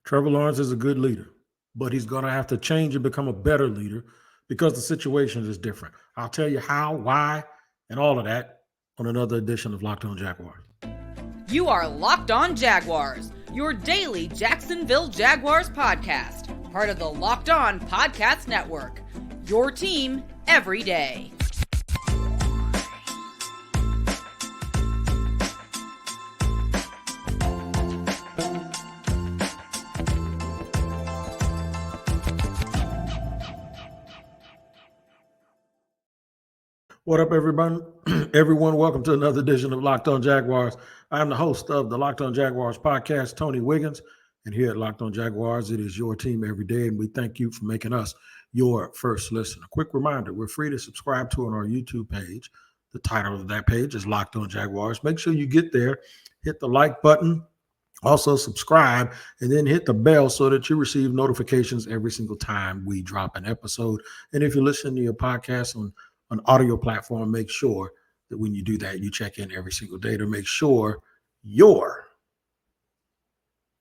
Trevor Lawrence is a good leader, but he's going to have to change and become a better leader because the situation is different. I'll tell you how, why, and all of that on another edition of Locked On Jaguars. You are Locked On Jaguars, your daily Jacksonville Jaguars podcast, part of the Locked On Podcast Network, your team every day. What up, everyone? Everyone, welcome to another edition of Locked On Jaguars. I am the host of the Locked On Jaguars podcast, Tony Wiggins. And here at Locked On Jaguars, it is your team every day, and we thank you for making us your first listen. A quick reminder, we're free to subscribe to on our YouTube page. The title of that page is Locked On Jaguars. Make sure you get there, hit the like button, also subscribe, and then hit the bell so that you receive notifications every single time we drop an episode. And if you're listening to your podcast on an audio platform, make sure that when you do that, you check in every single day to make sure you're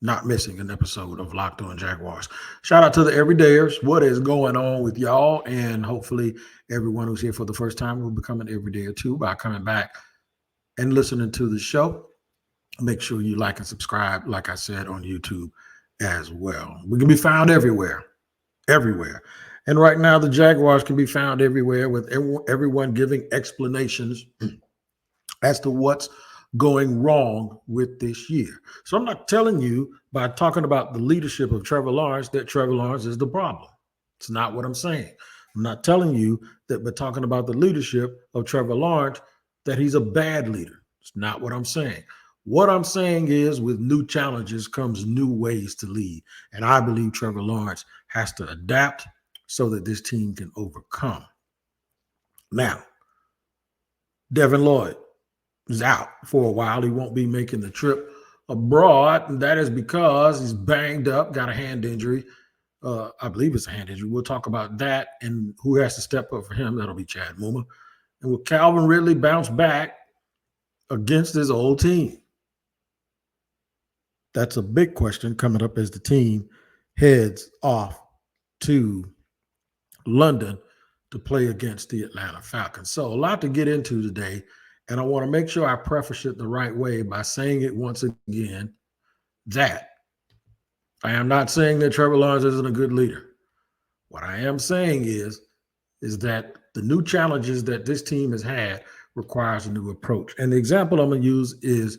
not missing an episode of Locked On Jaguars. Shout out to the everydayers. What is going on with y'all? And hopefully everyone who's here for the first time will become an everydayer too by coming back and listening to the show. Make sure you like and subscribe, like I said, on YouTube as well. We can be found everywhere. And right now, the Jaguars can be found everywhere with everyone giving explanations as to what's going wrong with this year. So I'm not telling you by talking about the leadership of Trevor Lawrence that Trevor Lawrence is the problem. It's not what I'm saying. I'm not telling you that by talking about the leadership of Trevor Lawrence that he's a bad leader. It's not what I'm saying. What I'm saying is with new challenges comes new ways to lead. And I believe Trevor Lawrence has to adapt so that this team can overcome. Now, Devin Lloyd is out for a while. He won't be making the trip abroad, and that is because he's banged up, got a hand injury. I believe it's a hand injury. We'll talk about that and who has to step up for him. That'll be Chad Muma. And will Calvin Ridley bounce back against his old team? That's a big question coming up as the team heads off to London to play against the Atlanta Falcons. So a lot to get into today, and I want to make sure I preface it the right way by saying it once again that I am not saying that Trevor Lawrence isn't a good leader. What I am saying is that the new challenges that this team has had requires a new approach. And the example I'm going to use is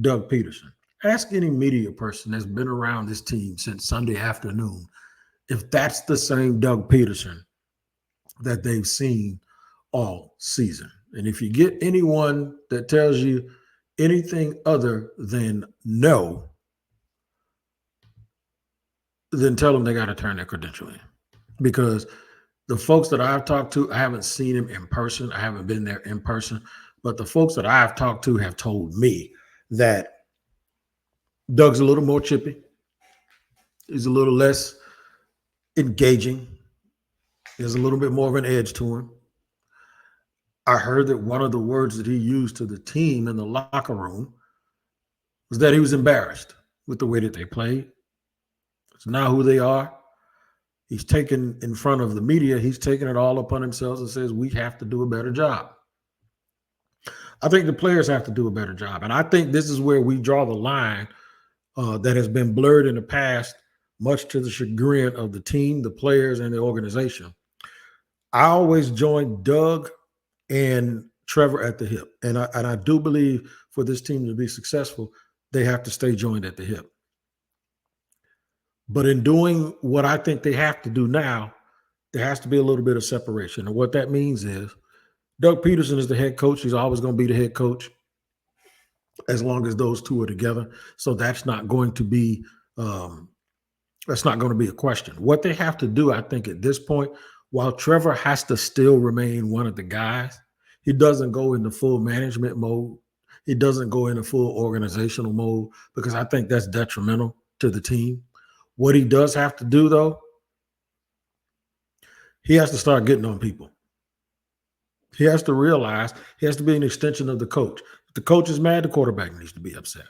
Doug Pederson. Ask any media person that's been around this team since Sunday afternoon if that's the same Doug Pederson that they've seen all season. And if you get anyone that tells you anything other than no, then tell them they got to turn their credential in. Because the folks that I've talked to, I haven't seen him in person. I haven't been there in person. But the folks that I've talked to have told me that Doug's a little more chippy. He's a little less engaging. There's a little bit more of an edge to him. I heard that one of the words that he used to the team in the locker room was that he was embarrassed with the way that they played. It's not who they are. He's taken in front of the media, he's taken it all upon himself and says, we have to do a better job. I think the players have to do a better job. And I think this is where we draw the line that has been blurred in the past, much to the chagrin of the team, the players, and the organization. I always join Doug and Trevor at the hip. And I do believe for this team to be successful, they have to stay joined at the hip. But in doing what I think they have to do now, there has to be a little bit of separation. And what that means is Doug Pederson is the head coach. He's always going to be the head coach as long as those two are together. So that's not going to be a question. What they have to do, I think, at this point, while Trevor has to still remain one of the guys, he doesn't go into full management mode. He doesn't go into full organizational mode because I think that's detrimental to the team. What he does have to do, though, he has to start getting on people. He has to realize he has to be an extension of the coach. If the coach is mad, the quarterback needs to be upset.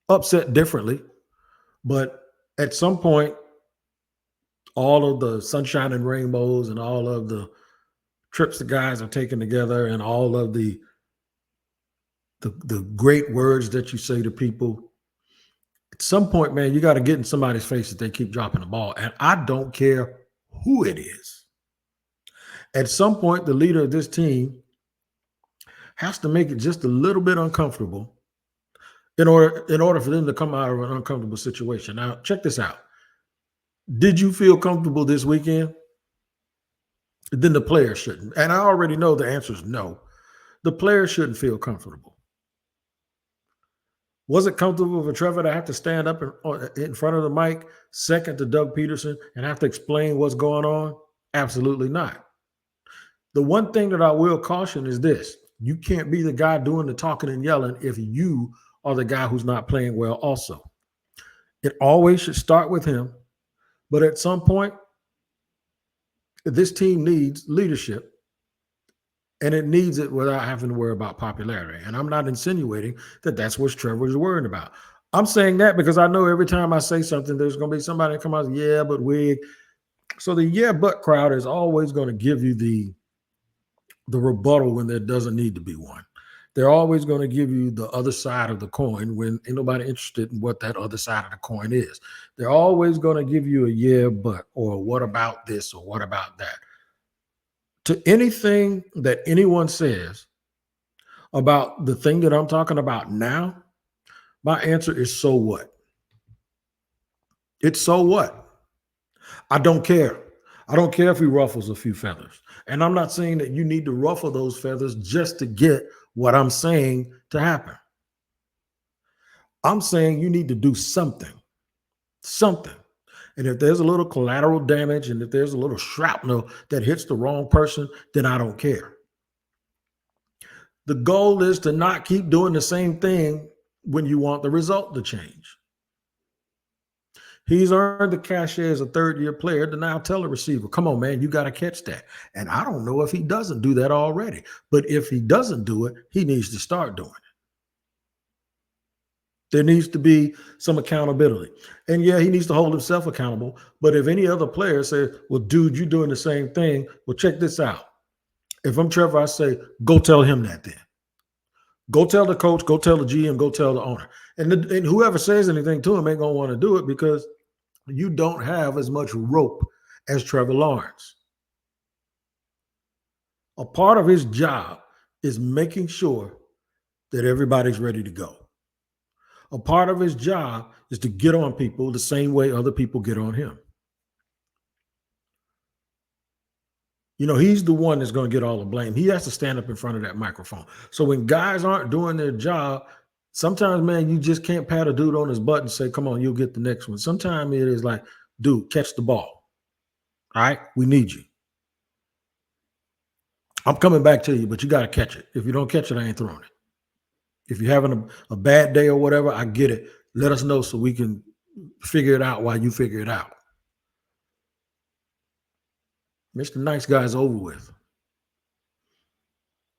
Upset differently, But at some point, all of the sunshine and rainbows and all of the trips the guys are taking together and all of the great words that you say to people, at some point, man, you got to get in somebody's face if they keep dropping the ball. And I don't care who it is. At some point, the leader of this team has to make it just a little bit uncomfortable in order for them to come out of an uncomfortable situation. Now, check this out. Did you feel comfortable this weekend? Then the players shouldn't. And I already know the answer is no. The players shouldn't feel comfortable. Was it comfortable for Trevor to have to stand up in front of the mic, second to Doug Pederson, and have to explain what's going on? Absolutely not. The one thing that I will caution is this. You can't be the guy doing the talking and yelling if you are the guy who's not playing well also. It always should start with him. But at some point, this team needs leadership, and it needs it without having to worry about popularity. And I'm not insinuating that that's what Trevor is worried about. I'm saying that because I know every time I say something, there's going to be somebody that come out, yeah, but Wig. So the yeah, but crowd is always going to give you the rebuttal when there doesn't need to be one. They're always going to give you the other side of the coin when ain't nobody interested in what that other side of the coin is. They're always going to give you a yeah, but, or what about this, or what about that. To anything that anyone says about the thing that I'm talking about now, my answer is so what? It's so what? I don't care. I don't care if he ruffles a few feathers. And I'm not saying that you need to ruffle those feathers just to get what I'm saying to happen. I'm saying you need to do something. And if there's a little collateral damage and if there's a little shrapnel that hits the wrong person, then I don't care. The goal is to not keep doing the same thing when you want the result to change. He's earned the cachet as a third-year player to now tell a receiver, come on, man, you got to catch that. And I don't know if he doesn't do that already. But if he doesn't do it, he needs to start doing it. There needs to be some accountability. And yeah, he needs to hold himself accountable. But if any other player says, well, dude, you're doing the same thing, well, check this out. If I'm Trevor, I say, go tell him that then. Go tell the coach, go tell the GM, go tell the owner. And whoever says anything to him ain't going to want to do it because you don't have as much rope as Trevor Lawrence. A part of his job is making sure that everybody's ready to go. A part of his job is to get on people the same way other people get on him. You know, he's the one that's going to get all the blame. He has to stand up in front of that microphone. So when guys aren't doing their job, sometimes, man, you just can't pat a dude on his butt and say, come on, you'll get the next one. Sometimes it is like, dude, catch the ball. All right? We need you. I'm coming back to you, but you got to catch it. If you don't catch it, I ain't throwing it. If you're having a bad day or whatever, I get it. Let us know so we can figure it out while you figure it out. Mr. Nice Guy's over with.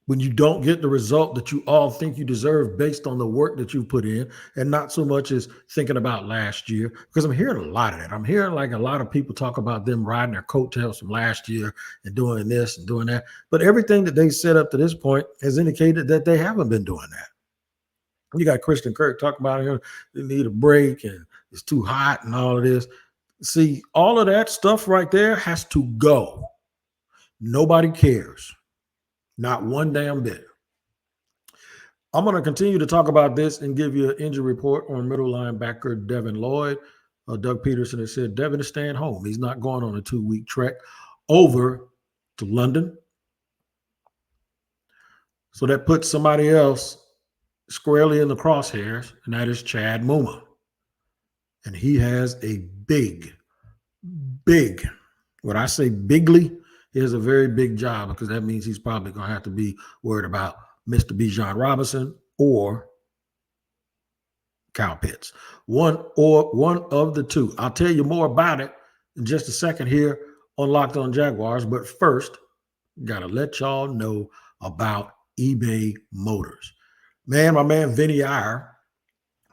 When you don't get the result that you all think you deserve based on the work that you put in and not so much as thinking about last year, because I'm hearing a lot of that. I'm hearing like a lot of people talk about them riding their coattails from last year and doing this and doing that. But everything that they said up to this point has indicated that they haven't been doing that. You got Christian Kirk talking about they need a break and it's too hot and all of this. See, all of that stuff right there has to go. Nobody cares. Not one damn bit. I'm going to continue to talk about this and give you an injury report on middle linebacker Devin Lloyd. Doug Pederson has said Devin is staying home. He's not going on a 2-week trek over to London. So that puts somebody else squarely in the crosshairs, and that is Chad Muma. And he has a big, when I say bigly, he has a very big job because that means he's probably going to have to be worried about Mr. Bijan Robinson or Kyle Pitts. One of the two. I'll tell you more about it in just a second here on Locked On Jaguars. But first, got to let y'all know about eBay Motors. Man, my man Vinny Iyer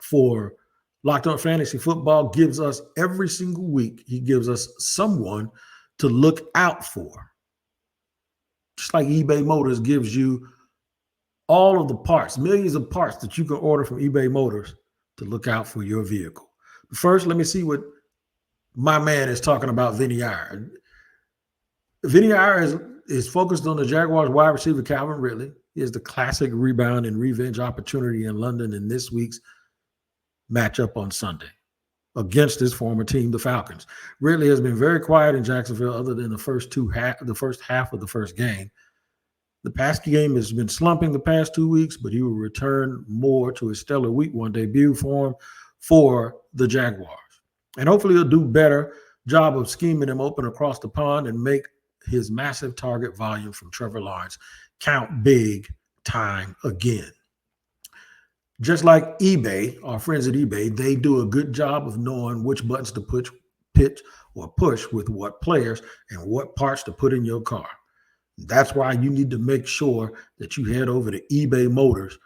for Locked On Fantasy Football gives us every single week, he gives us someone to look out for. Just like eBay Motors gives you all of the parts, millions of parts that you can order from eBay Motors to look out for your vehicle. First, let me see what my man is talking about, Vinny Iyer. Vinny Iyer is focused on the Jaguars wide receiver Calvin Ridley. He has the classic rebound and revenge opportunity in London in this week's matchup on Sunday against his former team, the Falcons. Ridley has been very quiet in Jacksonville other than the first half of the first game. The past game has been slumping the past 2 weeks, but he will return more to his stellar week one debut form for the Jaguars. And hopefully he'll do better job of scheming him open across the pond and make his massive target volume from Trevor Lawrence count big time again. Just like eBay, our friends at eBay, they do a good job of knowing which buttons to push with what players and what parts to put in your car. That's why you need to make sure that you head over to eBay Motors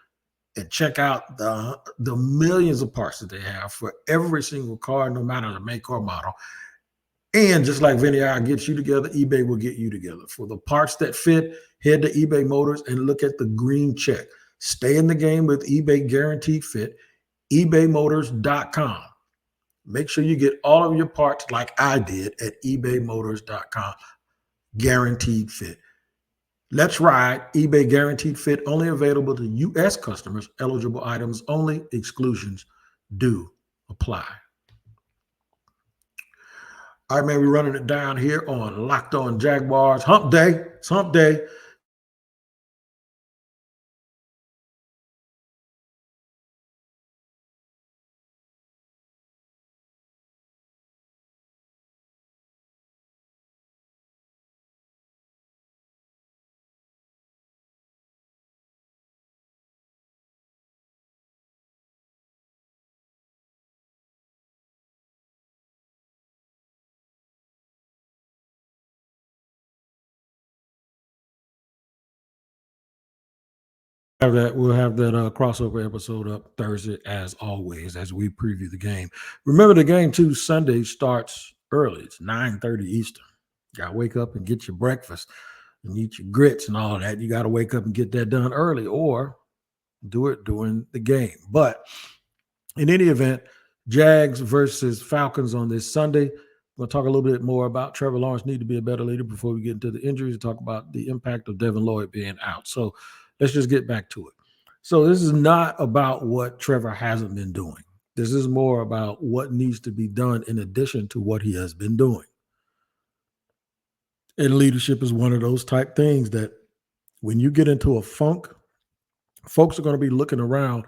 and check out the millions of parts that they have for every single car, no matter the make or model. And just like Vinny Iyer gets you together, eBay will get you together. For the parts that fit, head to eBay Motors and look at the green check. Stay in the game with eBay Guaranteed Fit, ebaymotors.com. Make sure you get all of your parts like I did at ebaymotors.com. Guaranteed Fit. Let's ride. eBay Guaranteed Fit, only available to U.S. customers. Eligible items only. Exclusions do apply. All right, man, we're running it down here on Locked On Jaguars. Hump day. It's hump day. We'll have that crossover episode up Thursday, as always, as we preview the game. Remember, the game too Sunday starts early. It's 9:30 Eastern. You gotta wake up and get your breakfast and eat your grits and all that. You gotta wake up and get that done early, or do it during the game. But in any event, Jags versus Falcons on this Sunday. We'll talk a little bit more about Trevor Lawrence need to be a better leader before we get into the injuries. Talk about the impact of Devin Lloyd being out. So let's just get back to it. So this is not about what Trevor hasn't been doing. This is more about what needs to be done in addition to what he has been doing. And leadership is one of those type things that when you get into a funk, folks are going to be looking around.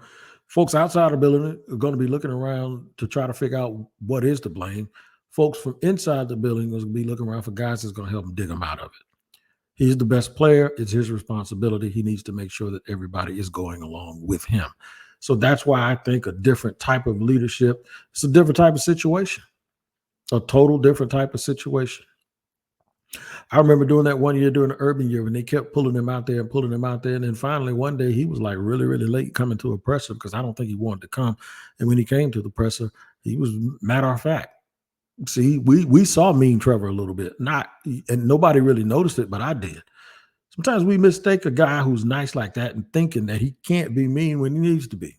Folks outside the building are going to be looking around to try to figure out what is to blame. Folks from inside the building are going to be looking around for guys that's going to help them dig them out of it. He's the best player. It's his responsibility. He needs to make sure that everybody is going along with him. So that's why I think a different type of leadership, it's a different type of situation, a total different type of situation. I remember doing that one year during the urban year when they kept pulling him out there and pulling him out there. And then finally one day he was like really, really late coming to a presser because I don't think he wanted to come. And when he came to the presser, he was matter of fact. See, we saw Mean Trevor a little bit, and nobody really noticed it, but I did. Sometimes we mistake a guy who's nice like that and thinking that he can't be mean when he needs to be.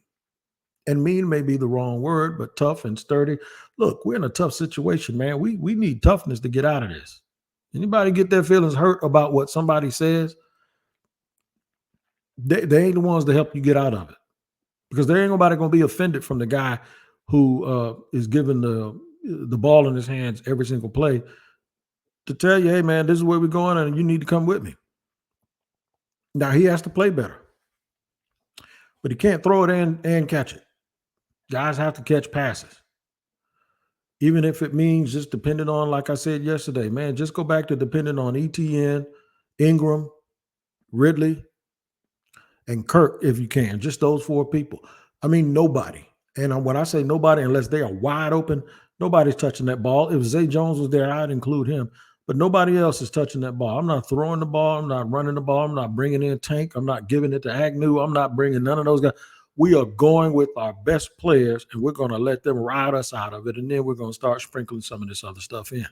And mean may be the wrong word, but tough and sturdy. Look, we're in a tough situation, man. We need toughness to get out of this. Anybody get their feelings hurt about what somebody says, they ain't the ones to help you get out of it. Because there ain't nobody going to be offended from the guy who is given the ball in his hands every single play to tell you, hey, man, this is where we're going and you need to come with me. Now, he has to play better. But he can't throw it in and catch it. Guys have to catch passes. Even if it means just depending on, like I said yesterday, man, just go back to depending on ETN, Ingram, Ridley, and Kirk if you can. Just those four people. I mean, nobody. And when I say nobody, unless they are wide open, nobody's touching that ball. If Zay Jones was there, I'd include him. But nobody else is touching that ball. I'm not throwing the ball. I'm not running the ball. I'm not bringing in Tank. I'm not giving it to Agnew. I'm not bringing none of those guys. We are going with our best players, and we're going to let them ride us out of it, and then we're going to start sprinkling some of this other stuff in.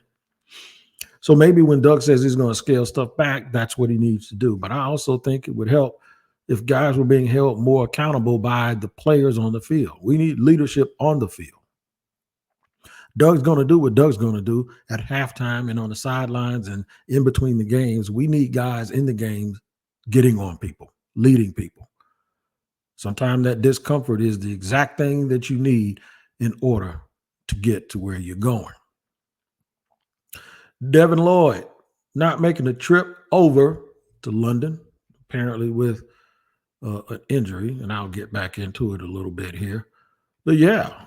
So maybe when Doug says he's going to scale stuff back, that's what he needs to do. But I also think it would help if guys were being held more accountable by the players on the field. We need leadership on the field. Doug's going to do what Doug's going to do at halftime and on the sidelines and in between the games. We need guys in the games getting on people, leading people. Sometimes that discomfort is the exact thing that you need in order to get to where you're going. Devin Lloyd not making the trip over to London, apparently with an injury, and I'll get back into it a little bit here. But yeah,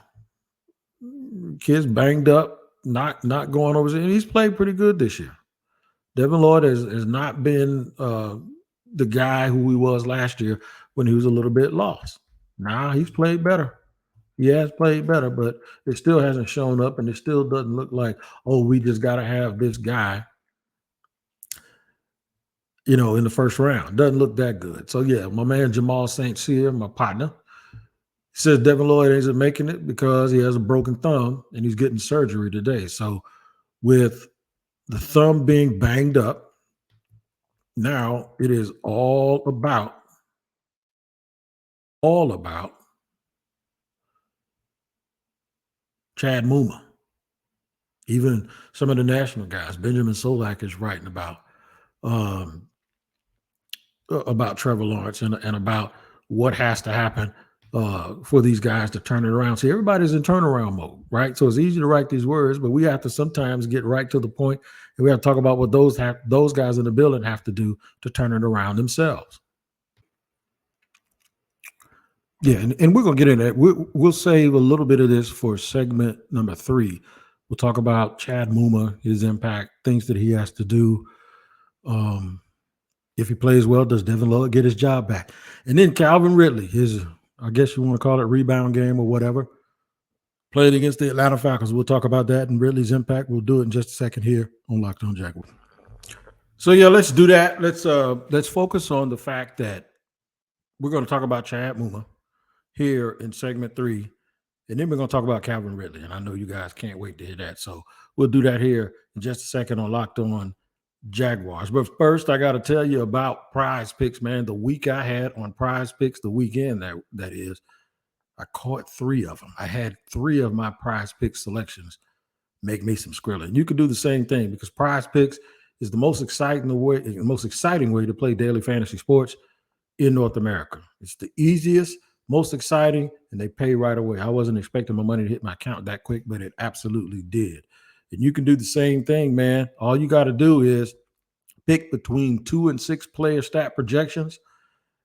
kid's banged up, not going over. He's played pretty good this year. Devin Lloyd has not been the guy who he was last year when he was a little bit lost. Now he's played better. He has played better, but it still hasn't shown up, and it still doesn't look like, oh, we just got to have this guy, in the first round. Doesn't look that good. So, yeah, my man Jamal St. Cyr, my partner, says Devin Lloyd isn't making it because he has a broken thumb, and he's getting surgery today. So, with the thumb being banged up, now it is all about Chad Muma. Even some of the national guys, Benjamin Solak is writing about Trevor Lawrence and about what has to happen for these guys to turn it around. See, everybody's in turnaround mode, right? So it's easy to write these words, but we have to sometimes get right to the point, and we have to talk about what those guys in the building have to do to turn it around themselves. Yeah, and we're going to get into that. We'll save a little bit of this for segment number 3. We'll talk about Chad Muma, his impact, things that he has to do. If he plays well, does Devin Lloyd get his job back? And then Calvin Ridley, I guess you want to call it rebound game or whatever, played against the Atlanta Falcons. We'll talk about that and Ridley's impact. We'll do it in just a second here on Locked On Jaguars. So, yeah, let's do that. Let's focus on the fact that we're going to talk about Chad Muma here in segment 3, and then we're going to talk about Calvin Ridley, and I know you guys can't wait to hear that. So we'll do that here in just a second on Locked On Jaguars. But first, I got to tell you about PrizePicks, man. The week I had on PrizePicks, the weekend that is, I caught 3 of them. I had 3 of my PrizePicks selections make me some Skrilla. You can do the same thing because PrizePicks is the most exciting way to play daily fantasy sports in North America. It's the easiest, most exciting, and they pay right away. I wasn't expecting my money to hit my account that quick, but it absolutely did. And you can do the same thing, man. All you got to do is pick between 2 and 6 player stat projections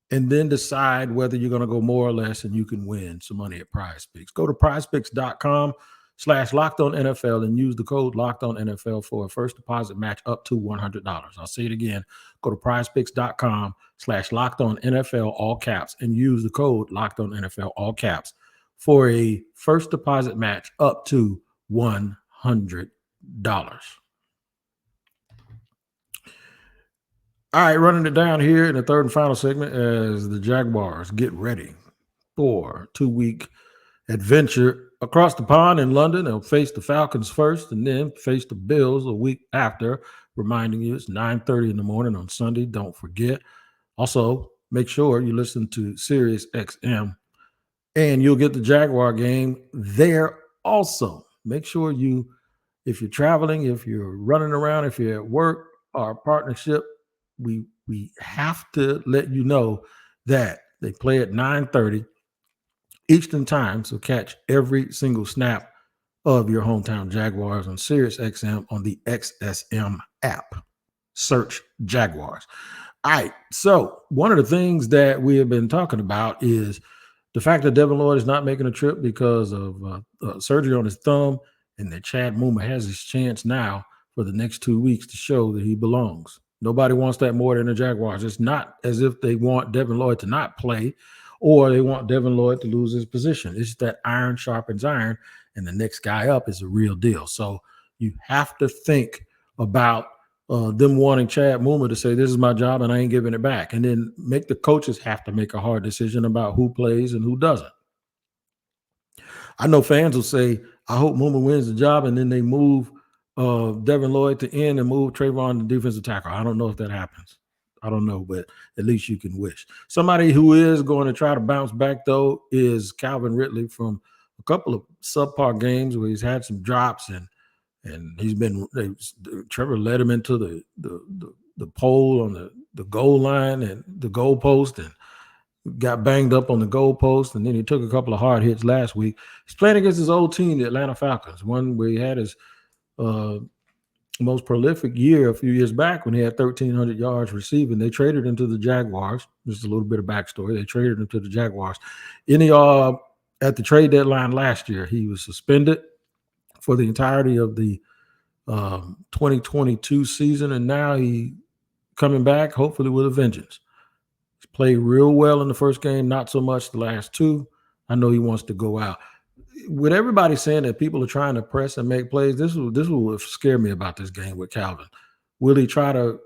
and then decide whether you're going to go more or less, and you can win some money at PrizePicks. Go to prizepicks.com/LockedOnNFL and use the code LockedOnNFL for a first deposit match up to $100. I'll say it again. Go to prizepicks.com/LockedOnNFL, all caps, and use the code LockedOnNFL, all caps, for a first deposit match up to $100. All right, running it down here in the third and final segment as the Jaguars get ready for a 2-week adventure across the pond in London. They'll face the Falcons first and then face the Bills a week after. Reminding you, it's 9:30 in the morning on Sunday. Don't forget. Also, make sure you listen to Sirius XM, and you'll get the Jaguar game there also. Make sure if you're traveling, if you're running around, if you're at work, our partnership, we have to let you know that they play at 9:30 Eastern time. So catch every single snap of your hometown Jaguars on Sirius XM on the XSM app. Search Jaguars. All right. So one of the things that we have been talking about is the fact that Devin Lloyd is not making a trip because of surgery on his thumb, and that Chad Muma has his chance now for the next 2 weeks to show that he belongs. Nobody wants that more than the Jaguars. It's not as if they want Devin Lloyd to not play or they want Devin Lloyd to lose his position. It's just that iron sharpens iron, and the next guy up is a real deal. So you have to think about them wanting Chad Muma to say, this is my job and I ain't giving it back. And then make the coaches have to make a hard decision about who plays and who doesn't. I know fans will say, I hope Muma wins the job, and then they move Devin Lloyd to end and move Trayvon to defensive tackle. I don't know if that happens. I don't know, but at least you can wish. Somebody who is going to try to bounce back, though, is Calvin Ridley from a couple of subpar games where he's had some drops, and he's been Trevor led him into the pole on the goal line and the goal post, and got banged up on the goal post, and then he took a couple of hard hits last week. He's playing against his old team, the Atlanta Falcons, one where he had his most prolific year a few years back when he had 1,300 yards receiving. They traded him to the Jaguars. Just a little bit of backstory. They traded him to the Jaguars. At the trade deadline last year, he was suspended for the entirety of the 2022 season, and now he coming back, hopefully with a vengeance. He's played real well in the first game, not so much the last two. I know he wants to go out. With everybody saying that people are trying to press and make plays, this will scare me about this game with Calvin. Will he try to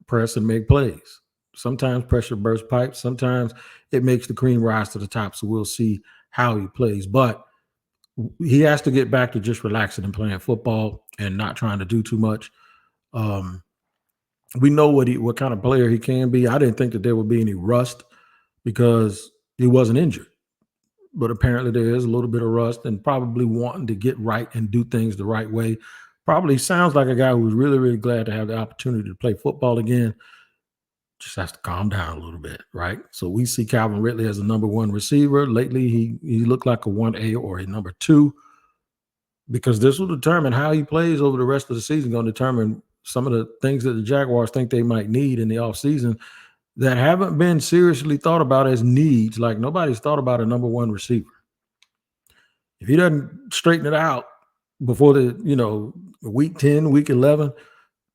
press and make plays? Sometimes pressure bursts pipes. Sometimes it makes the cream rise to the top. So we'll see how he plays. But he has to get back to just relaxing and playing football and not trying to do too much. We know what kind of player he can be. I didn't think that there would be any rust because he wasn't injured. But apparently there is a little bit of rust, and probably wanting to get right and do things the right way. Probably sounds like a guy who's really, really glad to have the opportunity to play football again. Just has to calm down a little bit, right? So we see Calvin Ridley as a number one receiver. Lately, he looked like a 1A or a number 2, because this will determine how he plays over the rest of the season, going to determine some of the things that the Jaguars think they might need in the offseason that haven't been seriously thought about as needs. Like, nobody's thought about a number one receiver. If he doesn't straighten it out before week 10, week 11,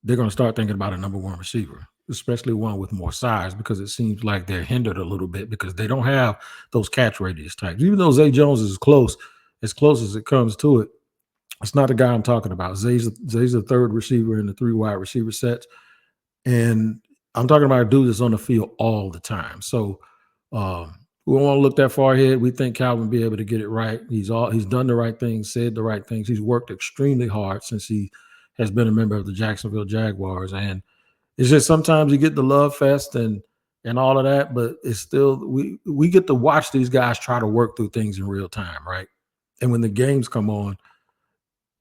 they're going to start thinking about a number one receiver, especially one with more size, because it seems like they're hindered a little bit because they don't have those catch radius types. Even though Zay Jones is close as it comes to it, it's not the guy I'm talking about. Zay's the third receiver in the 3 wide receiver sets. And I'm talking about a dude that's on the field all the time. So we don't want to look that far ahead. We think Calvin will be able to get it right. He's done the right things, said the right things. He's worked extremely hard since he has been a member of the Jacksonville Jaguars. And it's just sometimes you get the love fest and all of that, but it's still we get to watch these guys try to work through things in real time, right? And when the games come on,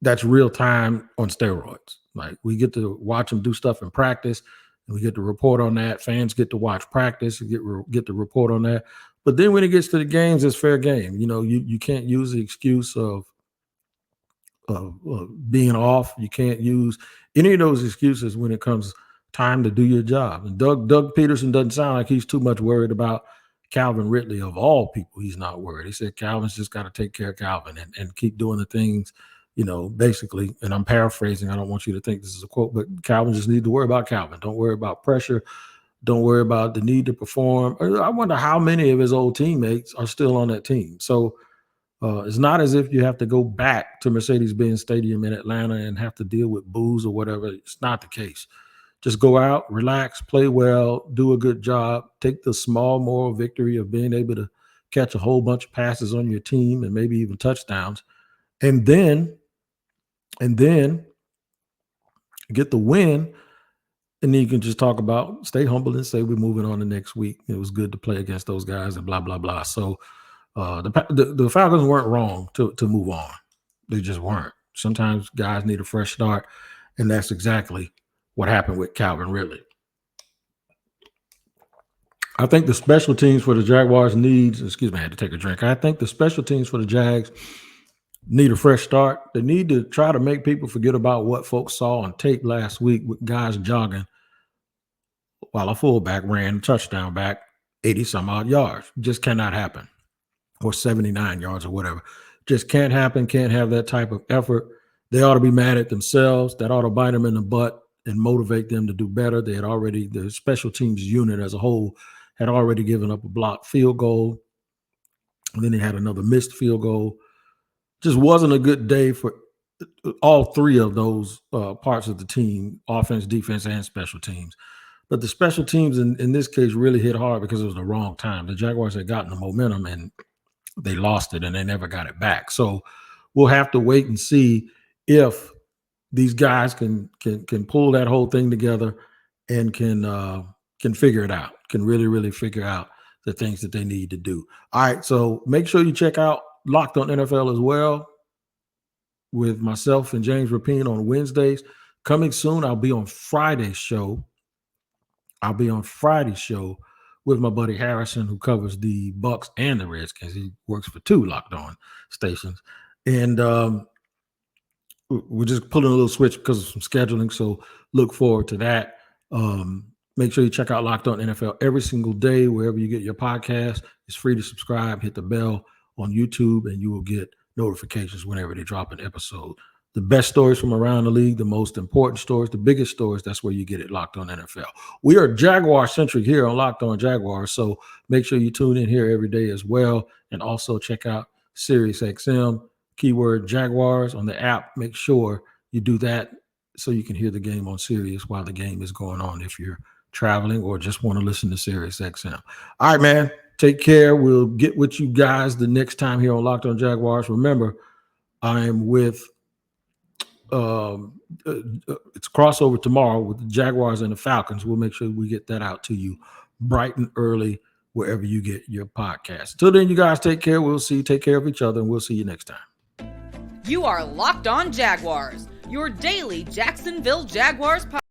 that's real time on steroids. Like, we get to watch them do stuff in practice, and we get to report on that. Fans get to watch practice and get to report on that. But then when it gets to the games, it's fair game. You can't use the excuse of being off. You can't use any of those excuses when it comes time to do your job. And Doug Pederson doesn't sound like he's too much worried about Calvin Ridley. Of all people, he's not worried. He said Calvin's just got to take care of Calvin and keep doing the things, basically, and I'm paraphrasing. I don't want you to think this is a quote, but Calvin just needs to worry about Calvin. Don't worry about pressure. Don't worry about the need to perform. I wonder how many of his old teammates are still on that team. So it's not as if you have to go back to Mercedes-Benz Stadium in Atlanta and have to deal with boos or whatever. It's not the case. Just go out, relax, play well, do a good job, take the small moral victory of being able to catch a whole bunch of passes on your team and maybe even touchdowns, and then get the win. And then you can just talk about, stay humble and say, we're moving on to next week. It was good to play against those guys and blah, blah, blah. So the Falcons weren't wrong to move on. They just weren't. Sometimes guys need a fresh start, and that's exactly what happened with Calvin Ridley. I think the special teams for the Jaguars I had to take a drink. I think the special teams for the Jags need a fresh start. They need to try to make people forget about what folks saw on tape last week with guys jogging while a fullback ran a touchdown back 80-some-odd yards. Just cannot happen. Or 79 yards or whatever. Just can't happen. Can't have that type of effort. They ought to be mad at themselves. That ought to bite them in the butt and motivate them to do better. The special teams unit as a whole had already given up a blocked field goal. And then they had another missed field goal. Just wasn't a good day for all three of those parts of the team, offense, defense, and special teams. But the special teams in this case really hit hard because it was the wrong time. The Jaguars had gotten the momentum and they lost it and they never got it back. So we'll have to wait and see if these guys can pull that whole thing together and can figure it out, can really figure out the things that they need to do. All right, so make sure you check out Locked on NFL as well with myself and James Rapine on Wednesdays. Coming soon, I'll be on Friday's show. With my buddy Harrison, who covers the Bucks and the Redskins. He works for 2 Locked On stations. And we're just pulling a little switch because of some scheduling. So look forward to that. Make sure you check out Locked On NFL every single day, wherever you get your podcast. It's free to subscribe. Hit the bell on YouTube, and you will get notifications whenever they drop an episode. The best stories from around the league, the most important stories, the biggest stories, that's where you get it. Locked On NFL. We are Jaguar-centric here on Locked On Jaguars, so make sure you tune in here every day as well, and also check out SiriusXM, keyword Jaguars on the app. Make sure you do that so you can hear the game on Sirius while the game is going on if you're traveling or just want to listen to SiriusXM. All right, man. Take care. We'll get with you guys the next time here on Locked On Jaguars. Remember, I am with it's crossover tomorrow with the Jaguars and the Falcons. We'll make sure we get that out to you bright and early wherever you get your podcast. Till then, you guys take care. We'll see you. Take care of each other, and we'll see you next time. You are Locked On Jaguars, your daily Jacksonville Jaguars podcast.